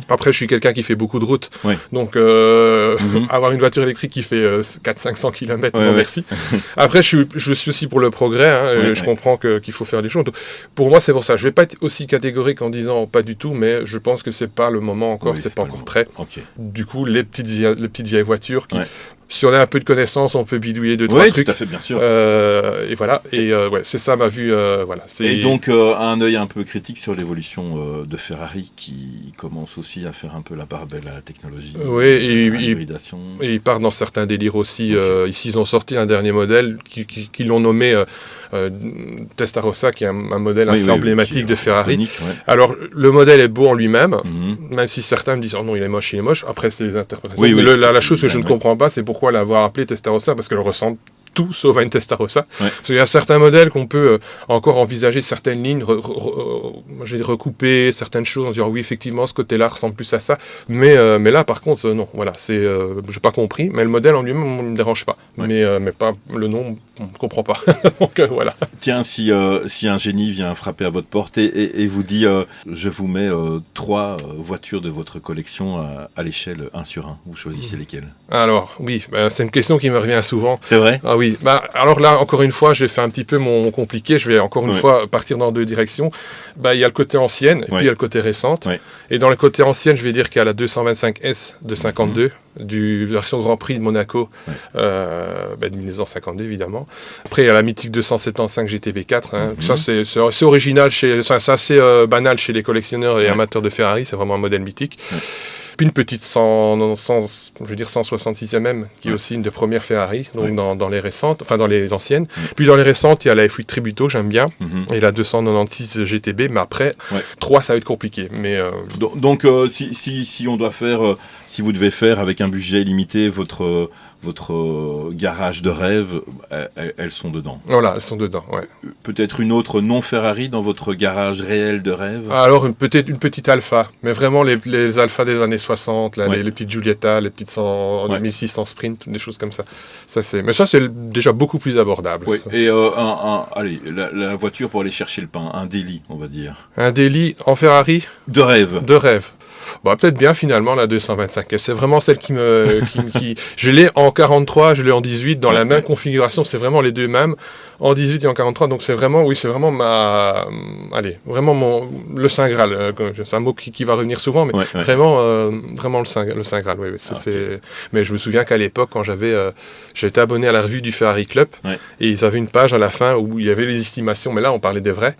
Après, je suis quelqu'un qui fait beaucoup de routes. Donc, avoir une voiture électrique qui fait 400-500 km, non merci. Après, je suis aussi pour le progrès. Je comprends qu'il faut faire des choses. Donc, pour moi, c'est pour ça. Je vais pas être aussi catégorique en disant pas du tout, mais je pense que c'est pas le moment encore, c'est pas encore prêt. Du coup, les petites vieilles voitures qui... si on a un peu de connaissances, on peut bidouiller 2-3 trucs. Oui, tout à fait, bien sûr. Et voilà, c'est ça ma vue. Voilà, et donc, un œil un peu critique sur l'évolution de Ferrari, qui commence aussi à faire un peu la part belle à la technologie, oui, à l'hybridation. Et il part dans certains délires aussi. Okay. Ici, ils ont sorti un dernier modèle qui l'ont nommé Testarossa, qui est un modèle assez emblématique de Ferrari. Ouais. Alors, le modèle est beau en lui-même, même si certains me disent « Oh non, il est moche. » Après, c'est les interprétations. Oui, la chose que je ne comprends pas, c'est pourquoi l'avoir appelé Testarossa, parce qu'elle ressemble tout sauf à une Testarossa. Ouais. Parce qu'il y a certains modèles qu'on peut encore envisager certaines lignes, recouper certaines choses en disant oui, effectivement, ce côté-là ressemble plus à ça. Mais là, par contre, non. Voilà, je n'ai pas compris. Mais le modèle en lui-même ne me dérange pas. Ouais. Mais pas le nom, on ne comprend pas. Donc voilà. Tiens, si un génie vient frapper à votre porte et vous dit je vous mets 3 voitures de votre collection à l'échelle 1 sur 1, vous choisissez lesquelles? Alors, oui, c'est une question qui me revient souvent. C'est vrai? Ah oui, alors là, encore une fois, je vais faire un petit peu mon compliqué, je vais encore une fois partir dans 2 directions. Il y a le côté ancienne, et puis il y a le côté récente. Ouais. Et dans le côté ancienne, je vais dire qu'il y a la 225S de 52, du version Grand Prix de Monaco, de 1952 évidemment. Après, il y a la mythique 275 GTB4. Ça, c'est original, c'est assez banal chez les collectionneurs et amateurs de Ferrari, c'est vraiment un modèle mythique. Puis une petite 166 mm, qui est aussi une des premières Ferrari, donc dans les récentes, enfin dans les anciennes. Puis dans les récentes, il y a la F8 Tributo, j'aime bien, et la 296 GTB, mais après, 3, ça va être compliqué. Mais donc, si on doit faire, si vous devez faire avec un budget limité votre garage de rêve, elles sont dedans. Voilà, elles sont dedans, ouais. Peut-être une autre non Ferrari dans votre garage réel de rêve? Alors, peut-être une petite Alfa, mais vraiment les Alfa des années 60, là, les petites Giulietta, les petites 1600 Sprint, des choses comme ça. Mais ça, c'est déjà beaucoup plus abordable. Oui. Et allez, la voiture pour aller chercher le pain, un Daily, on va dire. Un Daily en Ferrari? De rêve. De rêve. Peut-être bien finalement la 225. C'est vraiment celle qui je l'ai en 43, je l'ai en 18 dans la même configuration. C'est vraiment les deux mêmes en 18 et en 43. Donc c'est vraiment le Saint Graal. C'est un mot qui va revenir souvent, mais vraiment le Saint Graal. Oui, mais je me souviens qu'à l'époque, quand j'étais abonné à la revue du Ferrari Club, et ils avaient une page à la fin où il y avait les estimations. Mais là, on parlait des vrais.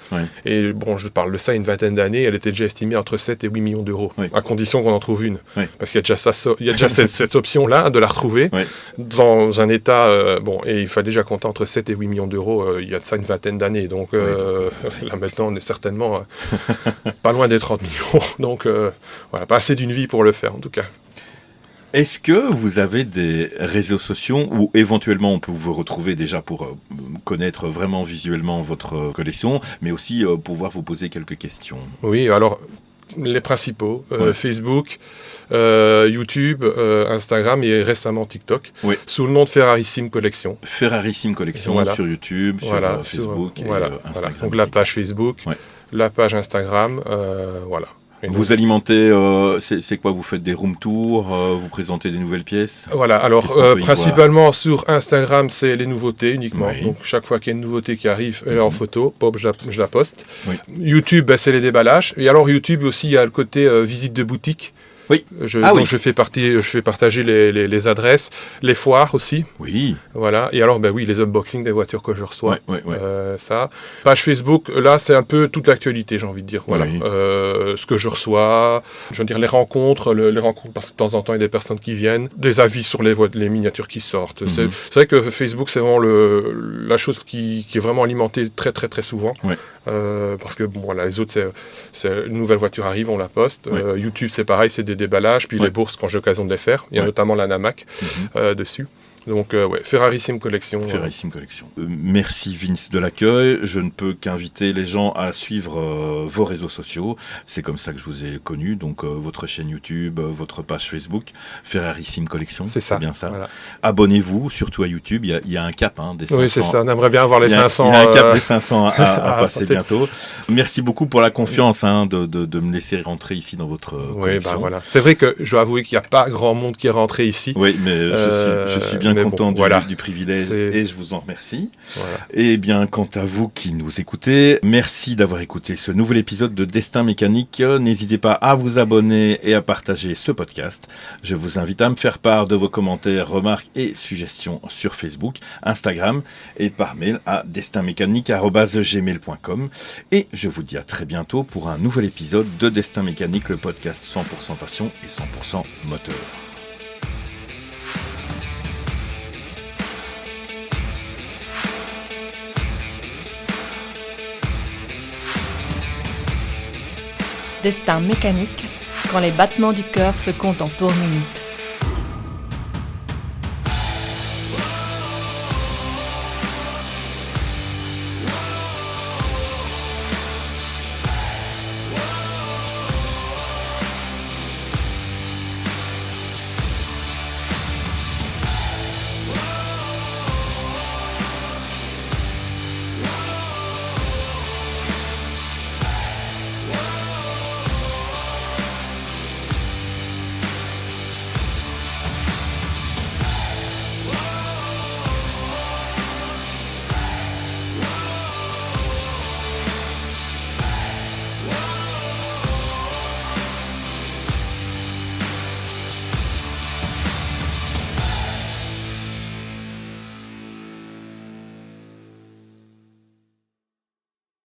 Et bon, je parle de ça une vingtaine d'années. Elle était déjà estimée entre 7 et 8 millions d'euros. À condition qu'on en trouve une. Parce qu'il y a déjà cette option-là de la retrouver dans un état... et il fallait déjà compter entre 7 et 8 millions d'euros il y a de ça une vingtaine d'années. Donc là maintenant, on est certainement pas loin des 30 millions. Donc pas assez d'une vie pour le faire en tout cas. Est-ce que vous avez des réseaux sociaux où éventuellement on peut vous retrouver déjà pour connaître vraiment visuellement votre collection, mais aussi pouvoir vous poser quelques questions? Oui, alors... Les principaux, Facebook, YouTube, Instagram et récemment TikTok, sous le nom de Ferrarissime Collection. Ferrarissime Collection sur YouTube, sur Facebook et Instagram. Donc la page Facebook, la page Instagram, voilà. Vous alimentez, c'est quoi? Vous faites des room tours, vous présentez des nouvelles pièces? Voilà, alors principalement sur Instagram, c'est les nouveautés uniquement. Donc chaque fois qu'il y a une nouveauté qui arrive, elle est en photo, je la poste. YouTube, c'est les déballages. Et alors YouTube aussi, il y a le côté visite de boutique. Donc je fais partager les adresses, les foires aussi. Oui. Voilà. Et alors, les unboxings des voitures que je reçois. Ça. Page Facebook, là, c'est un peu toute l'actualité, j'ai envie de dire. Voilà. Ce que je reçois, je veux dire les rencontres, parce que de temps en temps, il y a des personnes qui viennent, des avis sur les miniatures qui sortent. C'est vrai que Facebook, c'est vraiment la chose qui est vraiment alimentée très, très, très souvent. Parce que, les autres, c'est une nouvelle voiture arrive, on la poste. YouTube, c'est pareil, c'est des déballages, puis les bourses quand j'ai l'occasion de les faire. Il y a notamment la Namac dessus. Donc, Ferrarissime Collection. Ferrarissime Collection. Merci Vince de l'accueil. Je ne peux qu'inviter les gens à suivre vos réseaux sociaux. C'est comme ça que je vous ai connu. Donc, votre chaîne YouTube, votre page Facebook, Ferrarissime Collection. C'est ça. Bien ça. Voilà. Abonnez-vous, surtout à YouTube. Il y a un cap des 500. Oui, c'est ça. On aimerait bien avoir les 500. Il y a un cap des 500 à passer bientôt. Merci beaucoup pour la confiance de me laisser rentrer ici dans votre collection. Voilà. C'est vrai que je dois avouer qu'il n'y a pas grand monde qui est rentré ici. Oui, mais je suis bien bien mais content bon, du privilège et je vous en remercie. Voilà. Et bien, quant à vous qui nous écoutez, merci d'avoir écouté ce nouvel épisode de Destin Mécanique. N'hésitez pas à vous abonner et à partager ce podcast. Je vous invite à me faire part de vos commentaires, remarques et suggestions sur Facebook, Instagram et par mail à destinmécanique@gmail.com. Et je vous dis à très bientôt pour un nouvel épisode de Destin Mécanique, le podcast 100% passion et 100% moteur. Destin mécanique, quand les battements du cœur se comptent en tours minutes.